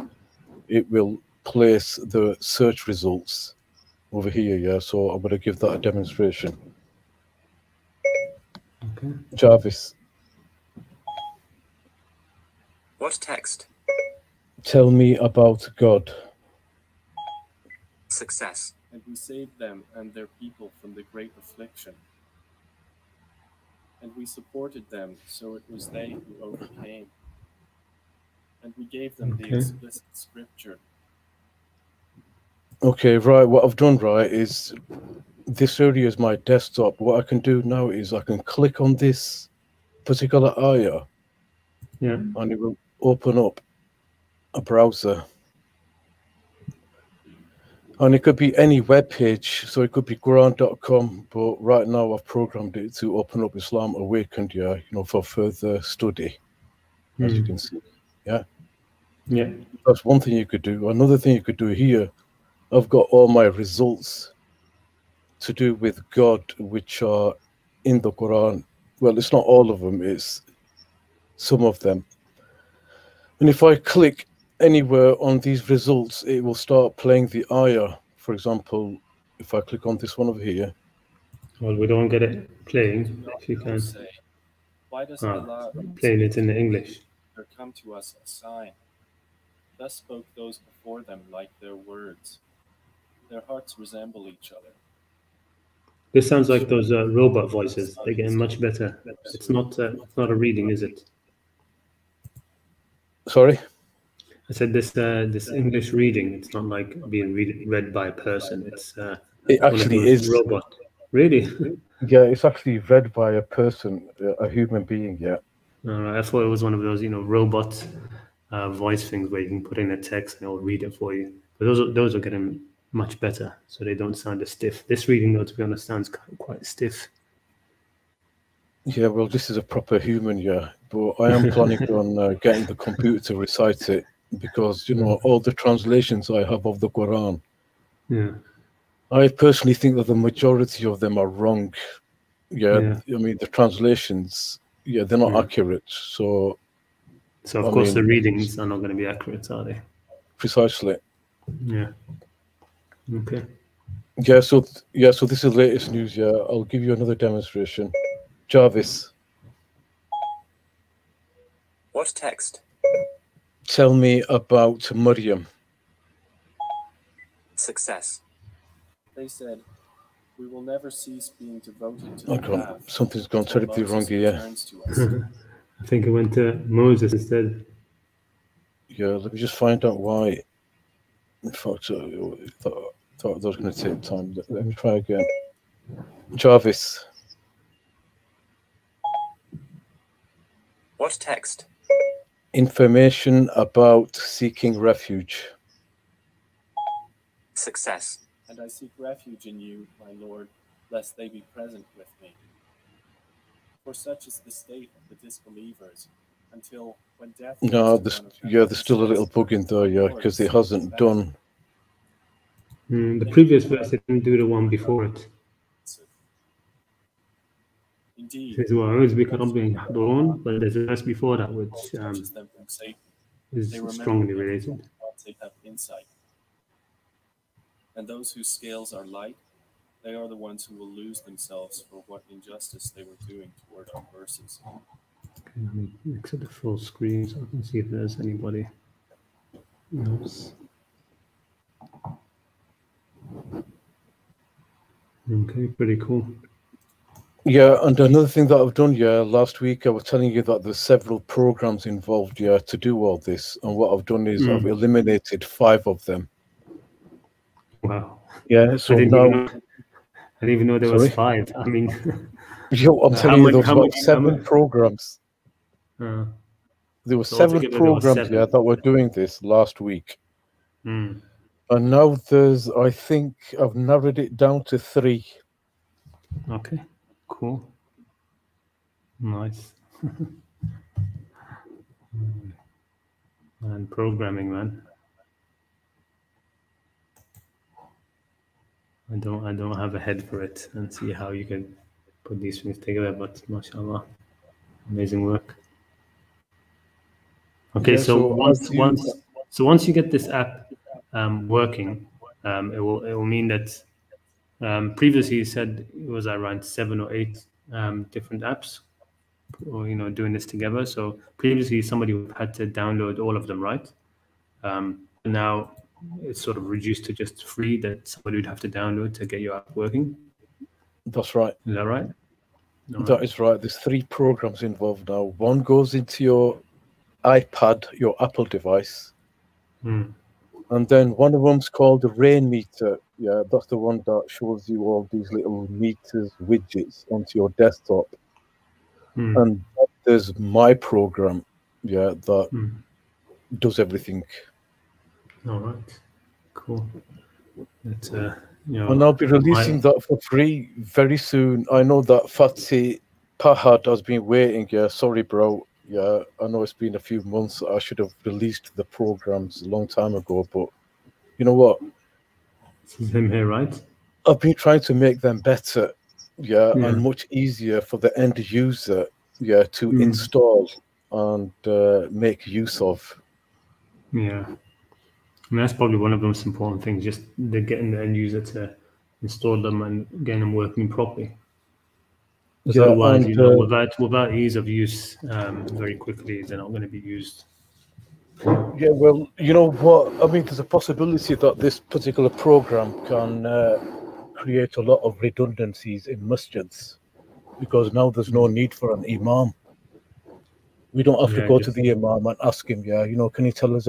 D: it will place the search results over here. So I'm going to give that a demonstration.
A: Okay.
D: Jarvis,
E: what text?
D: Tell me about God.
E: Success.
C: And we saved them and their people from the great affliction. And we we supported them, so it was they who overcame. And we gave them the
A: Okay.
C: explicit scripture.
D: Okay, right. What I've done, right, is this area is my desktop. What I can do now is I can click on this particular ayah
A: Yeah.
D: and it will open up a browser. And it could be any web page, so it could be Qur'an.com, but right now I've programmed it to open up Islam Awakened, yeah, you know, for further study, as you can see. Yeah.
A: Yeah.
D: That's one thing you could do. Another thing you could do here, I've got all my results to do with God, which are in the Quran. Well, it's not all of them, it's some of them. And if I click anywhere on these results, it will start playing the ayah. For example, if I click on this one over here.
A: Well, we don't get it playing.
C: Do not
A: If you
C: now
A: can.
C: say, why does Allah
A: Playing it in the English.
C: there come to us a sign? Thus spoke those before them like their words. Their hearts resemble each other.
A: This sounds like those robot voices. They're getting much better. It's not a reading, is it?
D: Sorry?
A: I said this English reading. It's not like being read by a person. It's
D: It actually is.
A: Robot. Really?
D: Yeah, it's actually read by a person, a human being. Yeah.
A: All right. I thought it was one of those, robot voice things where you can put in a text and it'll read it for you. But those are getting much better, so they don't sound as stiff. This reading, though, to be honest, sounds quite stiff.
D: Yeah, well, this is a proper human, yeah. But I am planning on getting the computer to recite it because, all the translations I have of the Quran,
A: Yeah.
D: I personally think that the majority of them are wrong. Yeah. I mean, the translations, they're not accurate. So
A: of course, the readings are not going to be accurate, are they?
D: Precisely.
A: Yeah. Okay.
D: Yeah, so this is the latest news, yeah. I'll give you another demonstration. Jarvis.
E: What text?
D: Tell me about Maryam.
E: Success.
C: They said, we will never cease being devoted to
D: Oh,
C: the
D: God.
C: path.
D: Something's gone
C: until
D: terribly
C: Moses
D: wrong here.
C: returns to us.
A: I think it went to Moses instead.
D: Yeah, let me just find out why. In fact, I thought that was going to take time. Let me try again. Jarvis.
E: What text?
D: Information about seeking refuge.
E: Success.
C: And I seek refuge in you, my Lord, lest they be present with me. For such is the state of the disbelievers, until when death...
D: No, there's still a little bug in there, yeah, because it hasn't done.
A: The previous verse, it didn't do the one before it.
C: Indeed,
A: It says, well, always become being drawn, but there's a verse before that which is strongly related.
C: They have insight. And those whose scales are light, they are the ones who will lose themselves for what injustice they were doing toward our verses.
A: Okay, let me exit the full screen so I can see if there's anybody else. Okay, pretty cool.
D: Yeah, and another thing that I've done, last week I was telling you that there's several programs involved, to do all this. And what I've done is I've eliminated 5 of them.
A: Wow.
D: Yeah, so
A: I didn't even know there
D: Sorry?
A: was 5. I mean,
D: I'm telling you, there was about 7 programs. There were
A: So
D: 7
A: altogether there was
D: programs,
A: 7.
D: that were doing this last week.
A: Mm.
D: And now I think I've narrowed it down to 3.
A: Okay, cool. Nice. And programming, man. I don't have a head for it and see how you can put these things together, but mashallah, amazing work. Okay, so once you get this app working, it will mean that previously you said it was around 7 or 8 different apps, or doing this together. So previously somebody would have had to download all of them, right? Now it's sort of reduced to just 3 that somebody would have to download to get your app working.
D: That's right.
A: Is that right?
D: That is right. There's 3 programs involved now. One goes into your iPad, your Apple device, and then one of them's called the rain meter. Yeah, that's the one that shows you all these little meters, widgets onto your desktop. And there's my program, that does everything.
A: All right, cool. It's
D: And I'll be releasing that for free very soon. I know that Fatih Pahad has been waiting. Yeah, sorry, bro. Yeah, I know it's been a few months. I should have released the programs a long time ago, but you know what?
A: It's him here, right?
D: I've been trying to make them better, and much easier for the end user, to install and make use of.
A: Yeah. I mean, that's probably one of the most important things, just getting the end user to install them and getting them working properly. Because otherwise, without ease of use, very quickly, they're not going to be used.
D: Yeah, well, you know what? I mean, there's a possibility that this particular program can create a lot of redundancies in masjids, because now there's no need for an imam. We don't have to go to the imam and ask him, can you tell us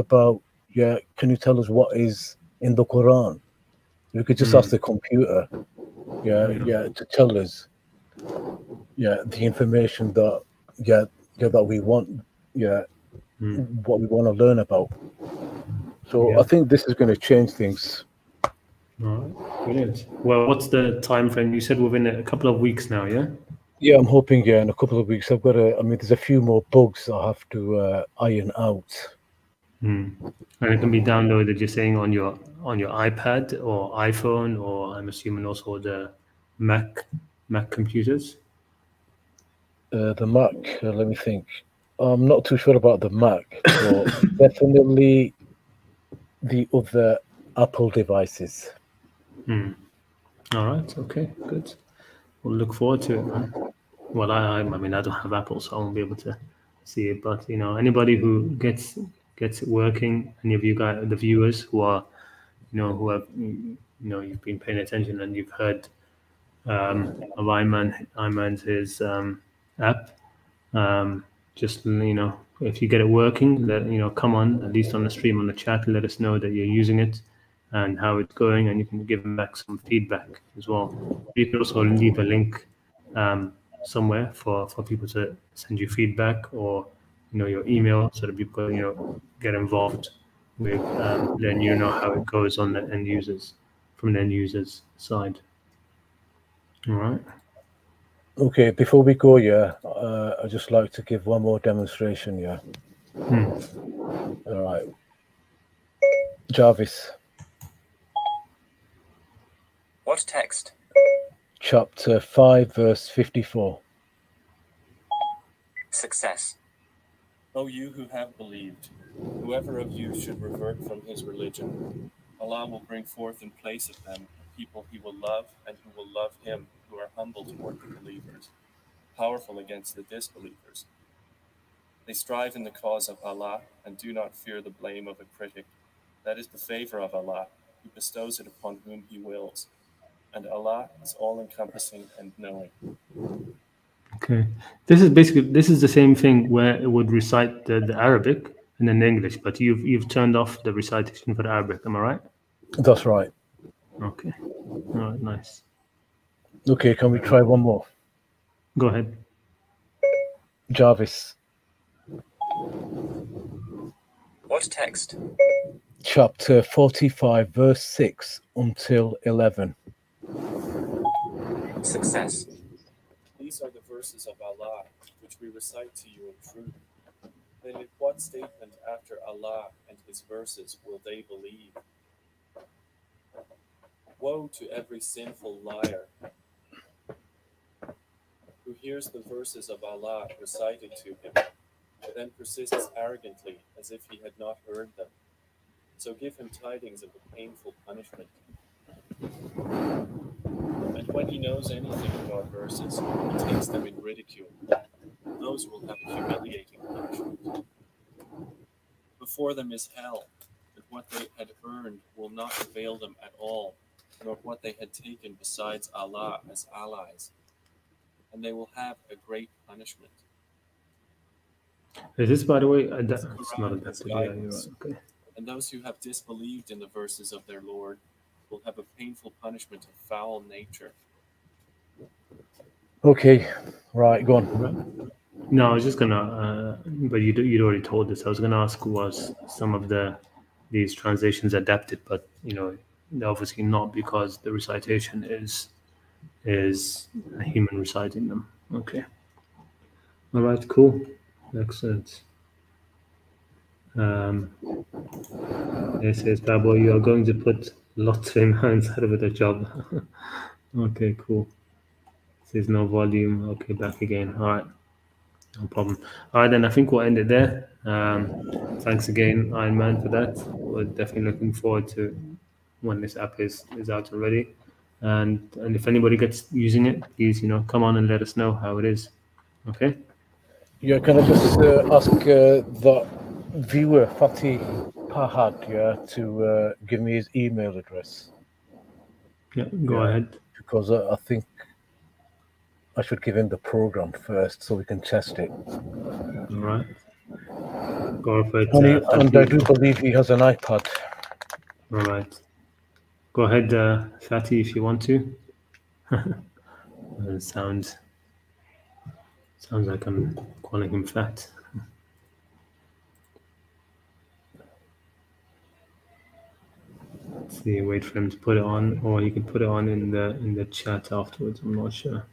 D: can you tell us what is in the Quran? We could just ask the computer, to tell us, the information that, that we want, what we want to learn about. So I think this is going to change things.
A: All right, brilliant. Well, what's the time frame? You said within a couple of weeks now, yeah?
D: Yeah, I'm hoping, in a couple of weeks. There's a few more bugs I have to iron out.
A: And it can be downloaded, you're saying, on your iPad or iPhone, or I'm assuming also the Mac computers?
D: The Mac, let me think. I'm not too sure about the Mac, but definitely the other Apple devices.
A: All right, okay, good. We'll look forward to it, man. Well, I mean, I don't have Apple, so I won't be able to see it. But anybody who gets it working, any of you guys, the viewers who are, who have, you've been paying attention and you've heard of Iman's his app. Just if you get it working, come on, at least on the stream, on the chat, let us know that you're using it and how it's going, and you can give them back some feedback as well. You can also leave a link somewhere for people to send you feedback, or your email, so that people get involved with letting you know how it goes on the end users, from the end users side. All right.
D: Okay, before we go, I'd just like to give one more demonstration, All right. Jarvis.
E: What text?
D: Chapter 5, verse 54.
E: Success.
C: O you who have believed, whoever of you should revert from his religion, Allah will bring forth in place of them a people he will love and who will love him, who are humble toward the believers, powerful against the disbelievers. They strive in the cause of Allah and do not fear the blame of a critic. That is the favor of Allah, who bestows it upon whom he wills. And Allah is all-encompassing and knowing.
A: Okay, this is the same thing where it would recite the Arabic and then the English, but you've turned off the recitation for the Arabic. Am I right?
D: That's right.
A: Okay. All right. Nice.
D: Okay, can we try one more?
A: Go ahead.
D: Jarvis.
E: What text?
D: Chapter 45, verse 6 until 11.
E: Success.
C: These are the verses of Allah, which we recite to you in truth. Then in what statement after Allah and his verses will they believe? Woe to every sinful liar who hears the verses of Allah recited to him, then persists arrogantly as if he had not heard them. So give him tidings of a painful punishment. And when he knows anything about verses, he takes them in ridicule. Those will have a humiliating punishment. Before them is hell, but what they had earned will not avail them at all, nor what they had taken besides Allah as allies. and they will have a great punishment.
A: Is this, by the way, it's not
C: Qur'an
A: adapted?
C: is
A: Yeah, you're
C: guidance.
A: right. Okay.
C: And those who have disbelieved in the verses of their Lord will have a painful punishment of foul nature.
D: Okay, right, go on.
A: No, I was just gonna, but you'd already told this. I was gonna ask, was some of these translations adapted, but they're obviously not, because the recitation is a human reciting them. Okay. All right. Cool. Excellent. It says, Babo, you are going to put lots of him inside of the job. Okay. Cool. It says no volume. Okay. Back again. All right. No problem. All right, then I think we'll end it there. Thanks again, Iron Man, for that. We're definitely looking forward to when this app is out already. And if anybody gets using it, please, come on and let us know how it is. Okay?
D: Yeah, can I just ask the viewer, Fatih Pahad, to give me his email address?
A: Yeah, go ahead.
D: Because I think I should give him the program first so we can test it.
A: All right. Go for it.
D: And I do believe he has an iPad.
A: All right. Go ahead, Fatih, if you want to. It sounds like I'm calling him fat. Let's see, wait for him to put it on, or you can put it on in the chat afterwards. I'm not sure.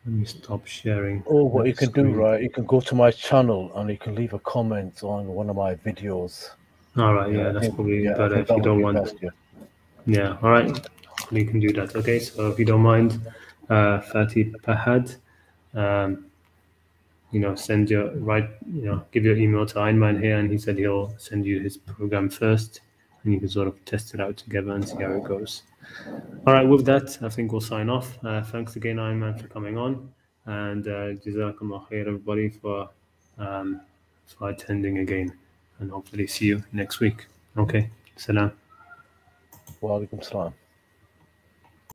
A: Let me stop sharing.
D: Or what you can do, right? You can go to my channel and you can leave a comment on one of my videos.
A: All right, yeah, that's probably better if you don't want.
D: Best,
A: yeah, all right. You can do that. Okay, so if you don't mind, Fatih Pahad, send give your email to Einman here, and he said he'll send you his program first, and you can sort of test it out together and see how it goes. All right, with that, I think we'll sign off. Thanks again, Ayman, for coming on, and Jazakumullah khair, everybody, for attending again, and hopefully see you next week. Okay, salam.
D: Wa alaikum salam.